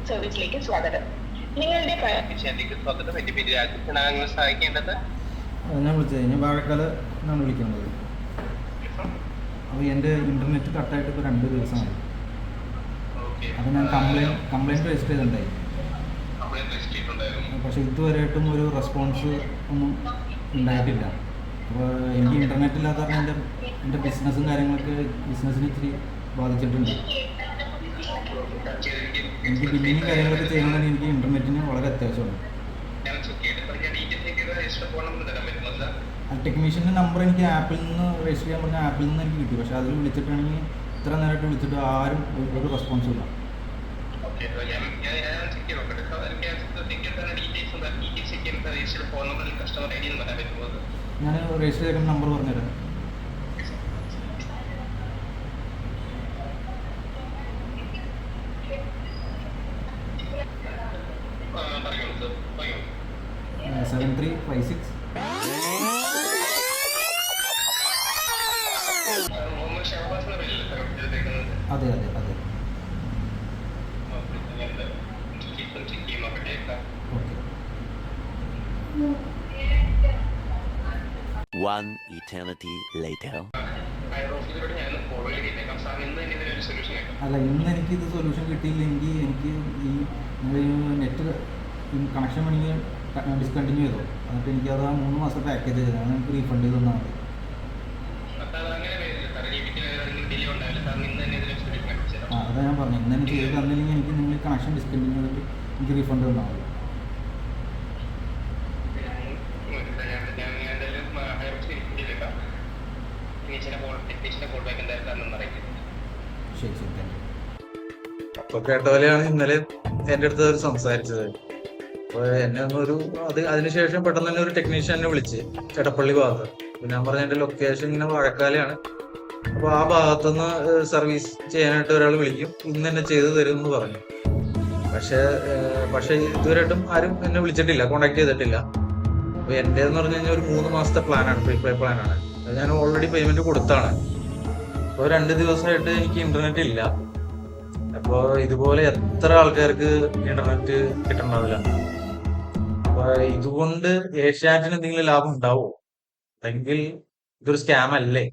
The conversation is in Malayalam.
സർവീസിലേക്ക് സ്വാഗതം. നിങ്ങളുടെ സ്വാഗതം. എന്റെ പേര് രാജേഷ്. സഹായിക്കേണ്ടത് ഞാൻ വിളിച്ചത് ഞാൻ വാഴക്കാല എന്നാണ് വിളിക്കുന്നത്. അപ്പോൾ എൻ്റെ ഇൻ്റർനെറ്റ് കട്ടായിട്ട് ഇപ്പോൾ 2 ദിവസമായി. അപ്പോൾ ഞാൻ കംപ്ലയിൻറ്റ് രജിസ്റ്റർ ചെയ്തിട്ടുണ്ടായി. പക്ഷേ ഇതുവരെയായിട്ടും ഒരു റെസ്പോൺസ് ഒന്നും ഉണ്ടായിട്ടില്ല. അപ്പോൾ എനിക്ക് ഇൻ്റർനെറ്റ് ഇല്ലാത്ത കാരണം എൻ്റെ ബിസിനസ്സും കാര്യങ്ങളൊക്കെ ബിസിനസ്സിന് ഇത്തിരി ബാധിച്ചിട്ടുണ്ട്. എനിക്ക് ബില്ലിങ്ങും കാര്യങ്ങളൊക്കെ ചെയ്യണമെങ്കിൽ എനിക്ക് ഇൻ്റർനെറ്റിന് വളരെ അത്യാവശ്യമാണ്. ടെക്നീഷ്യൻ്റെ നമ്പർ എനിക്ക് ആപ്പിൽ നിന്ന് രജിസ്റ്റർ ചെയ്യാൻ പറഞ്ഞാൽ ആപ്പിൽ നിന്ന് എനിക്ക് കിട്ടി. പക്ഷേ അതിൽ വിളിച്ചിട്ടാണെങ്കിൽ ഇത്ര നേരമായിട്ട് വിളിച്ചിട്ട് ആരും ഒരു റെസ്പോൺസും ഇല്ല. ഞാൻ രജിസ്റ്റർ ചെയ്ത നമ്പർ പറഞ്ഞുതരാം. സെവൻ 356. അതെ അതെ അതെ. One eternity later. അല്ല, ഇന്ന് എനിക്കിത് സൊല്യൂഷൻ കിട്ടിയില്ലെങ്കിൽ എനിക്ക് ഈ നെറ്റ് കണക്ഷൻ വേണമെങ്കിൽ ഡിസ്കണ്ടിന്യൂ ചെയ്തോ. എന്നിട്ട് എനിക്കത് ആ 3 മാസം പാക്കേജ് ചെയ്തത് എനിക്ക് റീഫണ്ട് ചെയ്ത് തന്നാൽ മതി. അതാ ഞാൻ പറഞ്ഞു, ഇന്ന് എനിക്ക് ചെയ്ത് തന്നില്ലെങ്കിൽ എനിക്ക് നിങ്ങൾ കണക്ഷൻ ഡിസ്കണ്ടിന്യൂ ചെയ്തിട്ട് എനിക്ക് റീഫണ്ട് തന്നാൽ മതി. ശരി ശരി, താങ്ക് യു. അപ്പൊ കേട്ട പോലെയാണ് ഇന്നലെ എൻ്റെ അടുത്ത് അവർ സംസാരിച്ചത്. അപ്പൊ എന്നെ അതിനുശേഷം പെട്ടെന്ന് തന്നെ ഒരു ടെക്നീഷ്യനെ വിളിച്ച് ചെടപ്പള്ളി ഭാഗത്ത്. പിന്നെ ഞാൻ പറഞ്ഞ എൻ്റെ ലൊക്കേഷൻ ഇങ്ങനെ വാഴക്കാലയാണ്. അപ്പൊ ആ ഭാഗത്തുനിന്ന് സർവീസ് ചെയ്യാനായിട്ട് ഒരാൾ വിളിക്കും, ഇന്ന് തന്നെ ചെയ്തു തരും എന്ന് പറഞ്ഞു. പക്ഷെ ഇതുവരെയായിട്ടും ആരും എന്നെ വിളിച്ചിട്ടില്ല, കോണ്ടാക്ട് ചെയ്തിട്ടില്ല. അപ്പൊ എൻ്റെ എന്ന് പറഞ്ഞു കഴിഞ്ഞാൽ ഒരു 3 മാസത്തെ പ്ലാനാണ്, പ്രീപെയ്ഡ് പ്ലാനാണ്. അത് ഞാൻ ഓൾറെഡി പേയ്മെന്റ് കൊടുത്താണ്. അപ്പോൾ 2 ദിവസമായിട്ട് എനിക്ക് ഇന്റർനെറ്റ് ഇല്ല. അപ്പോൾ ഇതുപോലെ എത്ര ആൾക്കാർക്ക് ഇന്റർനെറ്റ് കിട്ടണ്ടാവില്ല. അപ്പൊ ഇതുകൊണ്ട് ഏഷ്യാനെറ്റിന് എന്തെങ്കിലും ലാഭം ഉണ്ടാവോ? അല്ലെങ്കിൽ ഇതൊരു സ്കാം അല്ലേ?